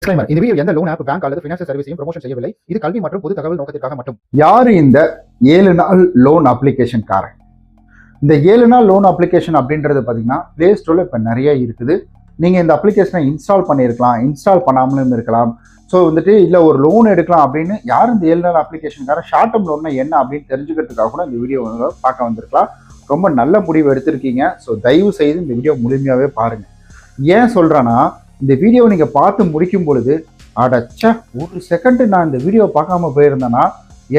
Disclaimer. இந்த video எந்த loan app, bank அல்லது ஃபினான்ஷியல் சர்வீஸையும் ப்ரமோஷன் செய்யவில்லை. இது கல்வி மற்றும் பொது தகவல் நோக்கத்திற்காக மட்டும். யாரு இந்த 7 நாள் லோன் அப்ளிகேஷன் காரன்? இந்த 7 நாள் லோன் அப்ளிகேஷன் அப்படின்றது பார்த்தீங்கன்னா பிளே ஸ்டோர்ல இப்போ நிறைய இருக்குது. நீங்கள் இந்த அப்ளிகேஷனை இன்ஸ்டால் பண்ணியிருக்கலாம், இன்ஸ்டால் பண்ணாமலும் இருக்கலாம். ஸோ வந்துட்டு இல்லை ஒரு லோன் எடுக்கலாம் அப்படின்னு யார் இந்த 7 நாள் அப்ளிகேஷன்காரன், ஷார்ட் டேர்ம் லோன்னா என்ன அப்படின்னு தெரிஞ்சுக்கிறதுக்காக கூட இந்த வீடியோ பார்க்க வந்திருக்கலாம். ரொம்ப நல்ல முடிவு எடுத்திருக்கீங்க. ஸோ தயவு செய்து இந்த வீடியோ முழுமையாகவே பாருங்கள். ஏன் சொல்கிறேன்னா, இந்த வீடியோவை நீங்கள் பார்த்து முடிக்கும் பொழுது அடச்சா ஒரு செகண்ட் நான் இந்த வீடியோ பார்க்காம போயிருந்தேன்னா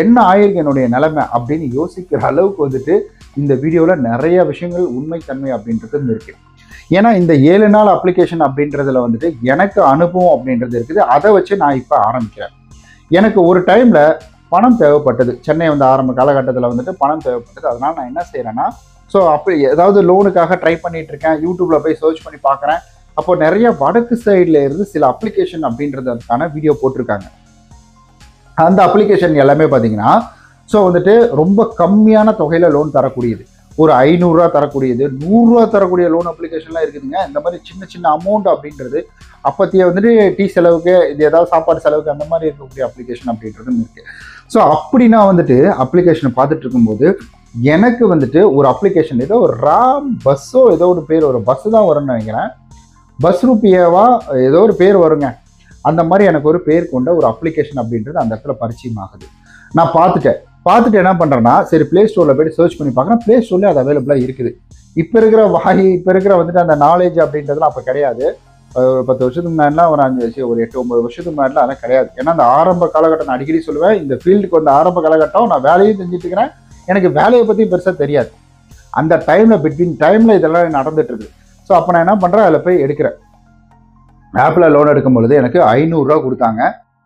என்ன ஆயிருக்கு என்னுடைய நிலைமை அப்படின்னு யோசிக்கிற அளவுக்கு வந்துட்டு இந்த வீடியோவில் நிறைய விஷயங்கள் உண்மைத்தன்மை அப்படின்றது இருக்கு. ஏன்னா இந்த 7 நாள் அப்ளிகேஷன் அப்படின்றதுல வந்துட்டு எனக்கு அனுபவம் அப்படின்றது இருக்குது. அதை வச்சு நான் இப்போ ஆரம்பிக்கிறேன். எனக்கு ஒரு டைமில் பணம் தேவைப்பட்டது. சென்னை வந்து ஆரம்ப காலகட்டத்தில் வந்துட்டு பணம் தேவைப்பட்டது. அதனால் நான் என்ன செய்கிறேன்னா, ஸோ அப்படி ஏதாவது லோனுக்காக ட்ரை பண்ணிட்டு இருக்கேன். யூடியூப்பில் போய் சர்ச் பண்ணி பார்க்குறேன். அப்போ நிறைய வடக்கு சைடில் இருந்து சில அப்ளிகேஷன் அப்படின்றதுக்கான வீடியோ போட்டிருக்காங்க. அந்த அப்ளிகேஷன் எல்லாமே பார்த்தீங்கன்னா ஸோ வந்துட்டு ரொம்ப கம்மியான தொகையில் லோன் தரக்கூடியது. ஒரு 500 ரூபா தரக்கூடியது, 100 ரூபா தரக்கூடிய லோன் அப்ளிகேஷன்லாம் இருக்குதுங்க. இந்த மாதிரி சின்ன சின்ன அமௌண்ட் அப்படின்றது அப்பத்திய வந்துட்டு டீ செலவுக்கு, இது ஏதாவது சாப்பாடு செலவுக்கு அந்த மாதிரி இருக்கக்கூடிய அப்ளிகேஷன் அப்படின்றதும் இருக்கு. ஸோ அப்படின்னா வந்துட்டு அப்ளிகேஷனை பார்த்துட்டு இருக்கும்போது எனக்கு வந்துட்டு ஒரு அப்ளிகேஷன் ஏதோ ஒரு ராம் பஸ்ஸோ ஏதோ ஒரு பேர், ஒரு பஸ்ஸு தான் வரும்னு நினைக்கிறேன். பஸ் ரூபியாவா ஏதோ ஒரு பேர் வருங்க. அந்த மாதிரி எனக்கு ஒரு பேர் கொண்ட ஒரு அப்ளிகேஷன் அப்படின்றது அந்த இடத்துல பரிச்சயமாகுது. நான் பார்த்துட்டு என்ன பண்ணுறேன்னா, சரி பிளே ஸ்டோரில் போய்ட்டு சர்ச் பண்ணி பார்க்குறேன். பிளே ஸ்டோர்லேயே அது அவைலபிளாக இருக்குது. இப்போ இருக்கிற வந்துட்டு அந்த நாலேஜ் அப்படின்றதுலாம் அப்போ கிடையாது. ஒரு 10 வருஷத்துக்கு முன்னாடிலாம் ஒரு 8-9 வருஷத்துக்கு முன்னாடிலாம் அதெல்லாம் கிடையாது. ஏன்னா அந்த ஆரம்ப காலகட்டம் நான் அடிக்கடி சொல்லுவேன், இந்த ஃபீல்டுக்கு வந்து ஆரம்ப காலகட்டம் நான் வேலையும் செஞ்சுட்டு இருக்கிறேன். எனக்கு வேலையை பற்றியும் பெருசாக தெரியாது. அந்த பிட்வீன் டைமில் இதெல்லாம் நடந்துட்டு இருக்கு. ஸோ அப்போ நான் என்ன பண்ணுறேன், அதில் போய் எடுக்கிறேன். ஆப்பில் லோன் எடுக்கும் பொழுது எனக்கு 500 ரூபா கொடுத்தாங்க.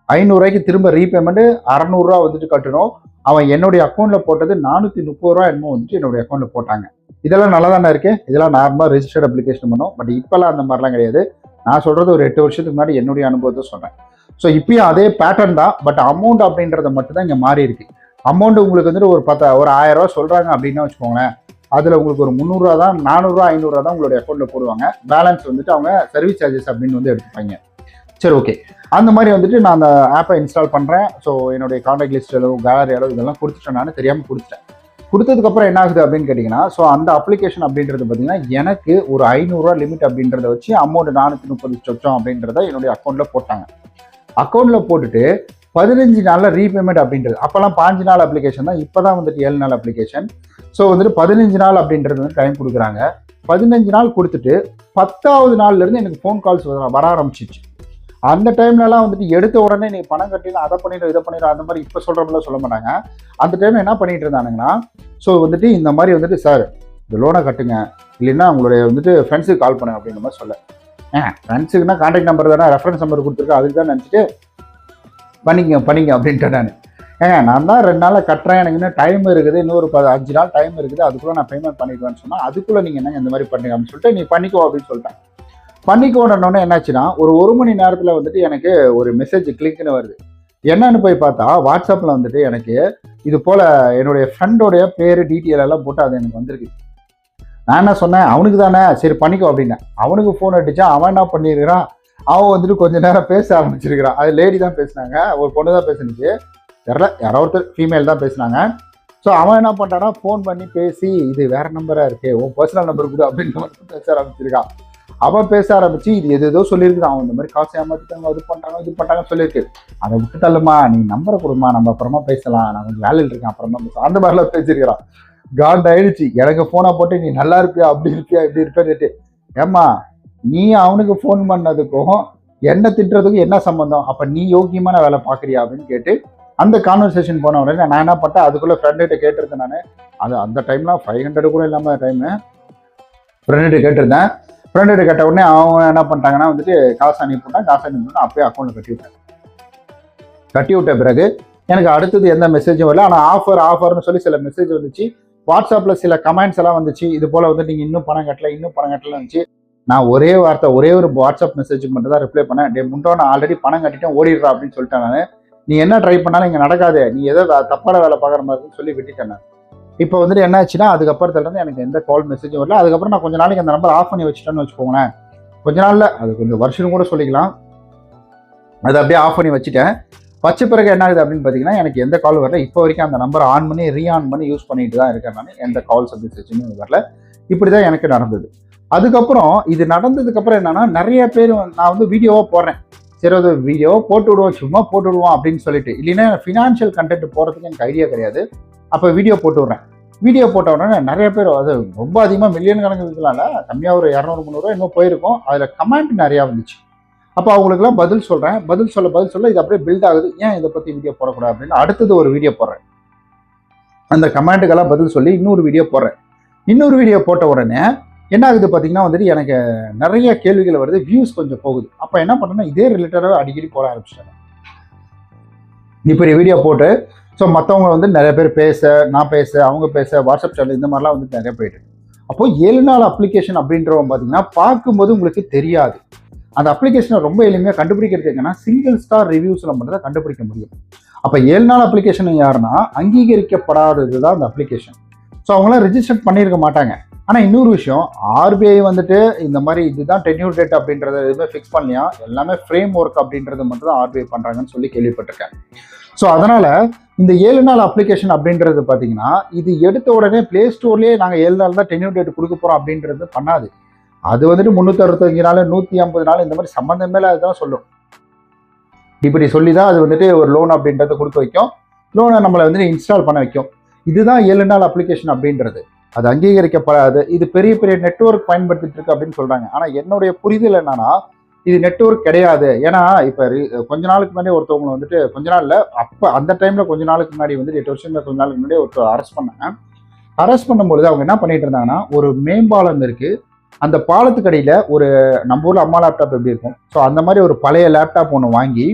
500 ரூபாய்க்கு திரும்ப ரீபேமெண்ட்டு 600 ரூபா வந்துட்டு கட்டணும். அவன் என்னுடைய அக்கௌண்ட்டில் போட்டது 430 ரூபா என்னமோ வந்துட்டு என்னுடைய அக்கௌண்ட்டில் போட்டாங்க. இதெல்லாம் நல்லா தானே இருக்கு. இதெல்லாம் நார்மலாக ரெஜிஸ்டர்ட் அப்ளிகேஷன் பண்ணும். பட் இப்போல்லாம் அந்த மாதிரிலாம் கிடையாது. நான் சொல்கிறது ஒரு 8 வருஷத்துக்கு முன்னாடி என்னுடைய அனுபவத்தை சொல்கிறேன். ஸோ இப்பயும் அதே பேட்டர்ன் தான். பட் அமௌண்ட் அப்படின்றத மட்டும் தான் இங்கே மாறி இருக்கு. அமௌண்ட் உங்களுக்கு வந்துட்டு ஒரு 1000 ரூபா சொல்கிறாங்க அப்படின்னா வச்சுக்கோங்களேன், அதில் உங்களுக்கு ஒரு 300 ரூபா தான், 400 ரூபா 500 ரூபா தான் உங்களுடைய அக்கௌண்ட்டில் போடுவாங்க. பேலன்ஸ் வந்துட்டு அவங்க சர்வீஸ் சார்ஜஸ் அப்படின்னு வந்து எடுத்துப்பாங்க. சரி, ஓகே. அந்த மாதிரி வந்துட்டு நான் அந்த ஆப்பை இன்ஸ்டால் பண்ணுறேன். ஸோ என்னுடைய கான்டாக்ட் லிஸ்ட் அளவு, கேலரி அளவு இதெல்லாம் கொடுத்துட்டேன். நான் தெரியாமல் கொடுத்துட்டேன். கொடுத்ததுக்கப்புறம் என்ன ஆகுது அப்படின்னு கேட்டிங்கன்னா, ஸோ அந்த அப்ளிகேஷன் அப்படின்றது பார்த்தீங்கன்னா எனக்கு ஒரு 500 ரூபா லிமிட் அப்படின்றத வச்சு அமௌண்ட் 430 சொச்சம் அப்படின்றத என்னுடைய அக்கௌண்ட்டில் போட்டாங்க. அக்கௌண்ட்டில் போட்டுட்டு 15 நாளில் ரீபேமெண்ட் அப்படின்றது, அப்போல்லாம் 5 நாள் அப்ளிகேஷன் தான். இப்போ தான் வந்துட்டு 7 நாள் அப்ளிகேஷன். ஸோ வந்துட்டு 15 நாள் அப்படின்றது வந்து டைம் கொடுக்குறாங்க. 15 நாள் கொடுத்துட்டு 10வது நாள்லேருந்து எனக்கு ஃபோன் கால்ஸ் வர ஆரம்பிச்சிச்சு. அந்த டைம்லலாம் வந்துட்டு எடுத்த உடனே நீ பணம் கட்டினா அதை பண்ணிடும் இதை பண்ணிடும் அந்த மாதிரி இப்போ சொல்கிறப்பெல்லாம் சொல்ல மாட்டாங்க. அந்த டைம் என்ன பண்ணிட்டு இருந்தானுங்கன்னா, ஸோ வந்துட்டு இந்த மாதிரி வந்துட்டு சார் இந்த லோனை கட்டுங்க, இல்லைன்னா உங்களுடைய வந்துட்டு ஃப்ரெண்ட்ஸுக்கு கால் பண்ணுங்க அப்படின்ற மாதிரி சொல்ல. ஃப்ரெண்ட்ஸுக்குன்னா கான்டாக்ட் நம்பர் தானே, ரெஃபரன்ஸ் நம்பர் கொடுத்துருக்கேன், அதுக்கு தான் நினச்சிட்டு பண்ணிங்க அப்படின்ட்டு நான் தான் 2 நாளில் கட்டுறேன், எனக்கு இன்னும் டைம் இருக்குது, இன்னொரு 5 நாள் டைம் இருக்குது, அதுக்குள்ளே நான் பேமெண்ட் பண்ணிக்குவேன்னு சொன்னால் அதுக்குள்ளே நீங்கள் என்னங்க இந்த மாதிரி பண்ணுங்க அப்படின்னு சொல்லிட்டு நீ பண்ணிக்கோ அப்படின்னு சொல்லிட்டேன். பண்ணிக்கோன்னொன்னே என்னாச்சுன்னா, ஒரு மணி நேரத்தில் வந்துட்டு எனக்கு ஒரு மெசேஜ் கிளிக்னு வருது. என்னன்னு போய் பார்த்தா வாட்ஸ்அப்பில் வந்துட்டு எனக்கு இது போல் என்னுடைய ஃப்ரெண்டோடைய பேர் டீட்டெயில் எல்லாம் போட்டு அது எனக்கு வந்திருக்கு. நான் என்ன சொன்னேன், அவனுக்கு தானே சரி பண்ணிக்கோ அப்படின்னேன். அவனுக்கு ஃபோன் அடித்தா அவன் என்ன பண்ணியிருக்கிறான், அவன் வந்துட்டு கொஞ்ச நேரம் பேச ஆரம்பிச்சிருக்கிறான். அது லேடி தான் பேசினாங்க, ஒரு பொண்ணு தான் பேசுனுச்சு, தெரில யாரோ ஒருத்தர் ஃபீமேல் தான் பேசினாங்க. ஸோ அவன் என்ன பண்ணிட்டான்னா ஃபோன் பண்ணி பேசி இது வேறு நம்பராக இருக்கே, உன் பர்சனல் நம்பர் கொடு அப்படின்னு மட்டும் பேச ஆரம்பிச்சிருக்கான். அவன் பேச ஆரம்பிச்சு இது ஏதோ சொல்லியிருக்குது, அவன் இந்த மாதிரி காசு ஏமாற்றிட்டாங்க, இது பண்ணுறாங்கன்னு சொல்லியிருக்கு. அதை விட்டு தள்ளுமா, நீ நம்பரை கொடுமா, நம்ம அப்புறமா பேசலாம், நான் கொஞ்சம் வேலையில் இருக்கேன் அப்புறமா பேசலாம், அந்த மாதிரிலாம் பேசியிருக்கிறான். காண்ட் ஆயிடுச்சு. எனக்கு ஃபோனை போட்டு நீ நல்லா இருப்பியா அப்படி இருப்பியா இப்படி இருப்பேன்னுட்டு, ஏம்மா நீ அவனுக்கு ஃபோன் பண்ணதுக்கும் என்ன திட்டுறதுக்கும் என்ன சம்பந்தம், அப்போ நீ யோக்கியமான வேலை பார்க்குறியா அப்படின்னு கேட்டு அந்த கான்வர்சேஷன் போன உடனே நான் என்ன பண்ணிட்டேன், அதுக்குள்ளே ஃப்ரெண்டுகிட்ட கேட்டிருந்தேன். நான் அந்த டைம்லாம் 500 கூட இல்லாமல் டைமு ஃப்ரெண்டுகிட்ட கேட்டிருந்தேன். ஃப்ரெண்டுகிட்ட கேட்ட உடனே அவங்க என்ன பண்ணிட்டாங்கன்னா வந்துட்டு காசு அனுப்பிவிட்டேன். அப்பயே அக்கௌண்ட்டில் கட்டி விட்ட பிறகு எனக்கு அடுத்தது எந்த மெசேஜும் வரல. ஆனால் ஆஃபர்னு சொல்லி சில மெசேஜ் வந்துச்சு. வாட்ஸ்அப்பில் சில கமெண்ட்ஸ் எல்லாம் வந்துச்சு. இது போல் வந்து நீங்கள் இன்னும் பணம் கட்டல வந்துச்சு. நான் ஒரே ஒரு வாட்ஸ்அப் மெசேஜுக்கு மட்டும் தான் ரிப்ளை பண்ணேன். முண்டோ நான் ஆல்ரெடி பணம் கட்டிட்டேன், ஓடிடுறா அப்படின்னு சொல்லிட்டேன். நான் நீ என்ன ட்ரை பண்ணாலும் இங்கே நடக்காது, நீ ஏதோ தப்பான வேலை பார்க்குற மாதிரி சொல்லி விட்டுட்டேன். நான் இப்போ வந்துட்டு என்ன ஆச்சுன்னா, அதுக்கப்புறத்துலேருந்து எனக்கு எந்த கால் மெசேஜும் வரல. அதுக்கப்புறம் நான் கொஞ்ச நாளைக்கு அந்த நம்பர் ஆஃப் பண்ணி வச்சுட்டேன்னு வச்சுக்கோங்களேன். கொஞ்ச நாளில் அது கொஞ்சம் வருஷம் கூட சொல்லிக்கலாம். அதை அப்படியே ஆஃப் பண்ணி வச்சுட்டேன். வச்ச பிறகு என்ன ஆகுது அப்படின்னு பார்த்தீங்கன்னா, எனக்கு எந்த கால் வரல. இப்போ வரைக்கும் அந்த நம்பரை ஆன் பண்ணி ரீஆன் பண்ணி யூஸ் பண்ணிட்டு தான் இருக்கேன் நான். எந்த கால்ஸ் மெசேஜுமே வரல. இப்படி தான் எனக்கு நடந்தது. அதுக்கப்புறம் இது நடந்ததுக்கப்புறம் என்னன்னா, நிறைய பேர் நான் வந்து வீடியோவாக போடுறேன். சரி, அது வீடியோவாக போட்டு விடுவோம், சும்மா போட்டு விடுவோம் அப்படின்னு சொல்லிட்டு. இல்லைன்னா ஃபினான்ஷியல் கண்டென்ட் போகிறதுக்கு எனக்கு ஐடியா கிடையாது. அப்போ வீடியோ போட்டு விட்றேன். வீடியோ போட்ட உடனே நிறைய பேர், அது ரொம்ப அதிகமாக மில்லியன் கணக்கு இருக்கலாம்ல, கம்மியாக ஒரு 200-300 இன்னும் போயிருக்கும். அதில் கமெண்ட் நிறையா வந்துச்சு. அப்போ அவங்களுக்குலாம் பதில் சொல்கிறேன். பதில் சொல்ல இது அப்படியே பில்ட் ஆகுது. ஏன் இதை பற்றி வீடியோ போடக்கூடாது அப்படின்னு அடுத்தது ஒரு வீடியோ போடுறேன். அந்த கமெண்ட்டுக்கெல்லாம் பதில் சொல்லி இன்னொரு வீடியோ போடுறேன். இன்னொரு வீடியோ போட்ட உடனே என்ன ஆகுது பார்த்தீங்கன்னா வந்துட்டு, எனக்கு நிறைய கேள்விகள் வருது, வியூஸ் கொஞ்சம் போகுது. அப்போ என்ன பண்ணேன்னா, இதே ரிலேட்டடாக அடிக்கடி போட ஆரம்பிச்சிட்டாங்க. இப்படி வீடியோ போட்டு ஸோ மற்றவங்க வந்து நிறைய பேர் பேச, நான் பேச, அவங்க பேச, வாட்ஸ்அப் சேனல் இந்த மாதிரிலாம் வந்து நிறைய போயிட்டு. அப்போது 7 நாள் அப்ளிகேஷன் அப்படின்றவங்க பார்த்தீங்கன்னா பார்க்கும்போது உங்களுக்கு தெரியாது. அந்த அப்ளிகேஷனை ரொம்ப எளிமையாக கண்டுபிடிக்கிறது என்னன்னா, சிங்கிள் ஸ்டார் ரிவ்யூஸில் மட்டும் தான் கண்டுபிடிக்க முடியும். அப்போ 7 நாள் அப்ளிகேஷன் யாருன்னா, அங்கீகரிக்கப்படாதது தான் அந்த அப்ளிகேஷன். ஸோ அவங்களாம் ரிஜிஸ்டர் பண்ணியிருக்க மாட்டாங்க. ஆனால் இன்னொரு விஷயம், ஆர்பிஐ வந்துட்டு இந்த மாதிரி இதுதான் டென்யூர் டேட் அப்படின்றத எதுவுமே ஃபிக்ஸ் பண்ணலையா, எல்லாமே ஃப்ரேம் ஒர்க் அப்படின்றது மட்டும் தான் ஆர்பிஐ பண்ணுறாங்கன்னு சொல்லி கேள்விப்பட்டிருக்கேன். ஸோ அதனால் இந்த 7 நாள் அப்ளிகேஷன் அப்படின்றது பார்த்தீங்கன்னா, இது எடுத்த உடனே ப்ளே ஸ்டோர்லேயே நாங்கள் 7 நாள் தான் டென்யூர் டேட் கொடுக்க போகிறோம் அப்படின்றது பண்ணாது. அது வந்துட்டு 365 நாள், 150 நாள் இந்த மாதிரி சம்மந்தமே அதுதான் சொல்லும். இப்படி சொல்லி தான் அது வந்துட்டு ஒரு லோன் அப்படின்றத கொடுக்க வைக்கும். லோனை நம்மளை வந்துட்டு இன்ஸ்டால் பண்ண வைக்கும். இதுதான் 7 நாள் அப்ளிகேஷன் அப்படின்றது. அது அங்கீகரிக்கப்படாது. இது பெரிய பெரிய நெட்வொர்க் பயன்படுத்திட்டு இருக்கு அப்படின்னு சொல்றாங்க. ஆனால் என்னுடைய புரிதல் என்னன்னா, இது நெட்வொர்க் கிடையாது. ஏன்னா இப்போ கொஞ்ச நாளுக்கு முன்னாடி ஒருத்தவங்க வந்துட்டு, கொஞ்ச நாள் இல்லை, அப்போ அந்த டைமில் கொஞ்ச நாளுக்கு முன்னாடி வந்துட்டு 8 வருஷம் கொஞ்ச நாளுக்கு முன்னாடி ஒருத்தர் அரெஸ்ட் பண்ணாங்க. அரெஸ்ட் பண்ணும்பொழுது அவங்க என்ன பண்ணிட்டு இருந்தாங்கன்னா, ஒரு மேம்பாலம் இருக்கு, அந்த பாலத்துக்கடியில் ஒரு நம்ம ஊரில் அம்மா லேப்டாப் எப்படி இருக்கும், ஸோ அந்த மாதிரி ஒரு பழைய லேப்டாப் ஒன்று வாங்கி,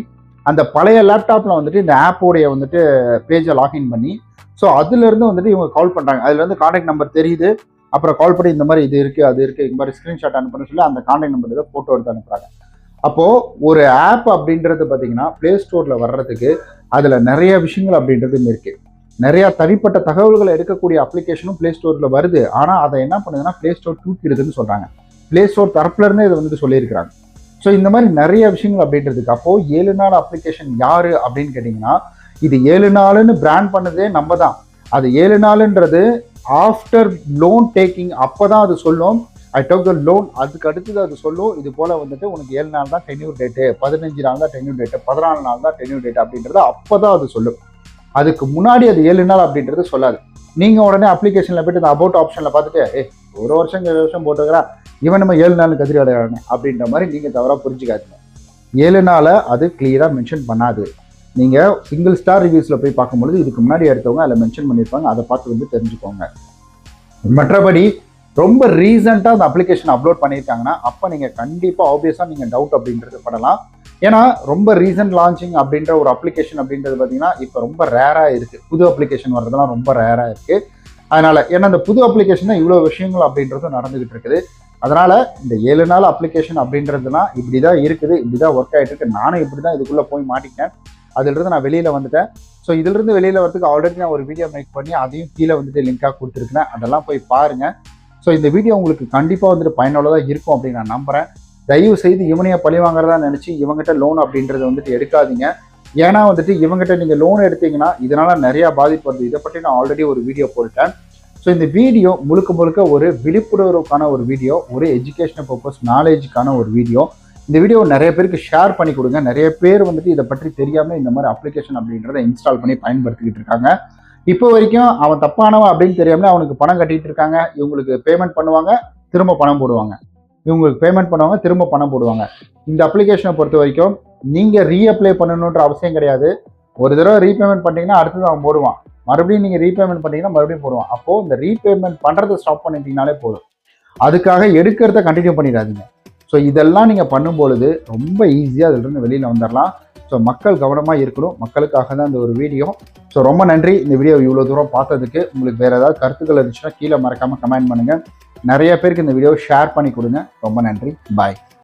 அந்த பழைய லேப்டாப்பில் வந்துட்டு இந்த ஆப்போடைய வந்துட்டு பேஜை லாகின் பண்ணி, ஸோ அதுலேருந்து வந்துட்டு இவங்க கால் பண்ணுறாங்க. அதுலேருந்து கான்டாக்ட் நம்பர் தெரியுது. அப்புறம் கால் பண்ணி இந்த மாதிரி இது இருக்குது, அது இருக்குது, இந்த மாதிரி ஸ்க்ரீன்ஷாட் அனுப்புன்னு சொல்லி அந்த கான்டாக்ட் நம்பர் ஃபோட்டோ எடுத்து அனுப்புகிறாங்க. அப்போது ஒரு ஆப் அப்படின்றது பார்த்தீங்கன்னா ப்ளே ஸ்டோரில் வர்றதுக்கு அதில் நிறைய விஷயங்கள் அப்படின்றதும் இருக்குது. நிறையா தனிப்பட்ட தகவல்களை எடுக்கக்கூடிய அப்ளிகேஷனும் ப்ளே ஸ்டோரில் வருது. ஆனால் அதை என்ன பண்ணுதுன்னா, ப்ளே ஸ்டோர் தூக்கிடுதுன்னு சொல்கிறாங்க. ப்ளே ஸ்டோர் தரப்புலேருந்தே இதை வந்துட்டு சொல்லியிருக்கிறாங்க. ஸோ இந்த மாதிரி நிறைய விஷயங்கள் அப்படின்றதுக்கு அப்போது 7 நாள் அப்ளிகேஷன் யார் அப்படின்னு கேட்டிங்கன்னா, இது 7 நாளுன்னு பிராண்ட் பண்ணதே நம்ம தான். அது 7 நாளுன்றது ஆஃப்டர் லோன் டேக்கிங் அப்போ தான் அது சொல்லும். ஐ டோக் த லோன், அதுக்கு அடுத்தது அது சொல்லும், இது போல் வந்துட்டு உனக்கு 7 நாள் தான் டென்யூர் டேட்டு, 15 நாள் தான் டென்யூர் டேட்டு, 14 நாள் தான் டென்யூர் டேட்டு அப்படின்றது அப்போ தான் அது சொல்லும். அதுக்கு முன்னாடி அது 7 நாள் அப்படின்றது சொல்லாது. நீங்கள் உடனே அப்ளிகேஷனில் போய்ட்டு இந்த அபவுட் ஆப்ஷனில் பார்த்துட்டு, ஒரு வருஷம் 2 வருஷம் போட்டுக்கிறா, இவன் நம்ம 7 நாள் கதிரி அடையாங்க அப்படின்ற மாதிரி நீங்கள் தவறாக புரிஞ்சுக்காதீங்க. 7 நாளை அது கிளியராக மென்ஷன் பண்ணாது. நீங்கள் சிங்கிள் ஸ்டார் ரிவ்யூஸில் போய் பார்க்கும்பொழுது இதுக்கு முன்னாடி எடுத்தவங்க அதில் மென்ஷன் பண்ணியிருப்பாங்க, அதை பார்த்து வந்து தெரிஞ்சுக்கோங்க. மற்றபடி ரொம்ப ரீசெண்டாக அந்த அப்ளிகேஷன் அப்லோட் பண்ணியிருக்காங்கன்னா அப்போ நீங்கள் கண்டிப்பாக ஆப்வியஸாக நீங்கள் டவுட் அப்படின்றது படலாம். ஏன்னா ரொம்ப ரீசெண்ட் லான்ச்சிங் அப்படின்ற ஒரு அப்ளிகேஷன் அப்படின்றது பார்த்தீங்கன்னா இப்போ ரொம்ப ரேராக இருக்குது. புது அப்ளிகேஷன் வர்றதுலாம் ரொம்ப ரேராக இருக்குது. அதனால் ஏன்னா இந்த புது அப்ளிகேஷன் தான் இவ்வளோ விஷயங்கள் அப்படின்றதும் நடந்துகிட்டு இருக்குது. அதனால் இந்த 7 நாள் அப்ளிகேஷன் அப்படின்றதுலாம் இப்படி தான் இருக்குது, இப்படி தான் ஒர்க் ஆகிட்டு இருக்கு. நானும் இப்படி தான் இதுக்குள்ளே போய் மாட்டிக்கிட்டேன். அதிலிருந்து நான் வெளியில் வந்துட்டேன். ஸோ இதிலிருந்து வெளியில் வரதுக்கு ஆல்ரெடி நான் ஒரு வீடியோ மேக் பண்ணி அதையும் கீழே வந்துட்டு லிங்காக கொடுத்துருக்கேன். அதெல்லாம் போய் பாருங்கள். ஸோ இந்த வீடியோ உங்களுக்கு கண்டிப்பாக வந்துட்டு பயனுள்ளதாக இருக்கும் அப்படின்னு நான் நம்புகிறேன். தயவு செய்து இவனையை பழி வாங்குறதா நினச்சி இவங்ககிட்ட லோன் அப்படின்றது வந்துட்டு எடுக்காதீங்க. ஏன்னா வந்துட்டு இவங்ககிட்ட நீங்கள் லோன் எடுத்தீங்கன்னா இதனால் நிறையா பாதிப்பு வருது. இதை பற்றி நான் ஆல்ரெடி ஒரு வீடியோ போட்டேன். ஸோ இந்த வீடியோ முழுக்க ஒரு விழிப்புணர்வுக்கான ஒரு வீடியோ, ஒரு எஜுகேஷனல் பர்பஸ், நாலேஜுக்கான ஒரு வீடியோ. இந்த வீடியோ நிறைய பேருக்கு ஷேர் பண்ணி கொடுங்க. நிறைய பேர் வந்துட்டு இதை பற்றி தெரியாமல் இந்த மாதிரி அப்ளிகேஷன் அப்படின்றத இன்ஸ்டால் பண்ணி பயன்படுத்திக்கிட்டு இருக்காங்க. இப்போ வரைக்கும் அவன் தப்பானவன் அப்படின்னு தெரியாமல் அவனுக்கு பணம் கட்டிட்டு இருக்காங்க. இவங்களுக்கு பேமெண்ட் பண்ணுவாங்க, திரும்ப பணம் போடுவாங்க. இவங்களுக்கு பேமெண்ட் பண்ணுவாங்க, திரும்ப பணம் போடுவாங்க. இந்த அப்ளிகேஷனை பொறுத்த வரைக்கும் நீங்கள் ரீஅப்ளை பண்ணணுன்ற அவசியம் கிடையாது. ஒரு தடவை ரீபேமெண்ட் பண்ணிட்டீங்கன்னா அடுத்தது அவன் போடுவான். மறுபடியும் நீங்கள் ரீபேமெண்ட் பண்ணிட்டீங்கன்னா மறுபடியும் போடுவான். அப்போது இந்த ரீபேமெண்ட் பண்ணுறதை ஸ்டாப் பண்ணிட்டீங்கனாலே போதும். அதுக்காக எடுக்கிறத கண்டினியூ பண்ணிடாதீங்க. ஸோ இதெல்லாம் நீங்கள் பண்ணும்பொழுது ரொம்ப ஈஸியாக அதிலிருந்து வெளியில் வந்துடலாம். ஸோ மக்கள் கவனமாக இருக்கணும். மக்களுக்காக தான் இந்த ஒரு வீடியோ. ஸோ ரொம்ப நன்றி இந்த வீடியோ இவ்வளோ தூரம் பார்த்ததுக்கு. உங்களுக்கு வேறு ஏதாவது கருத்துக்கள் இருந்துச்சுன்னா கீழே மறக்காமல் கமெண்ட் பண்ணுங்கள். நிறைய பேருக்கு இந்த வீடியோ ஷேர் பண்ணி கொடுங்க. ரொம்ப நன்றி. பாய்.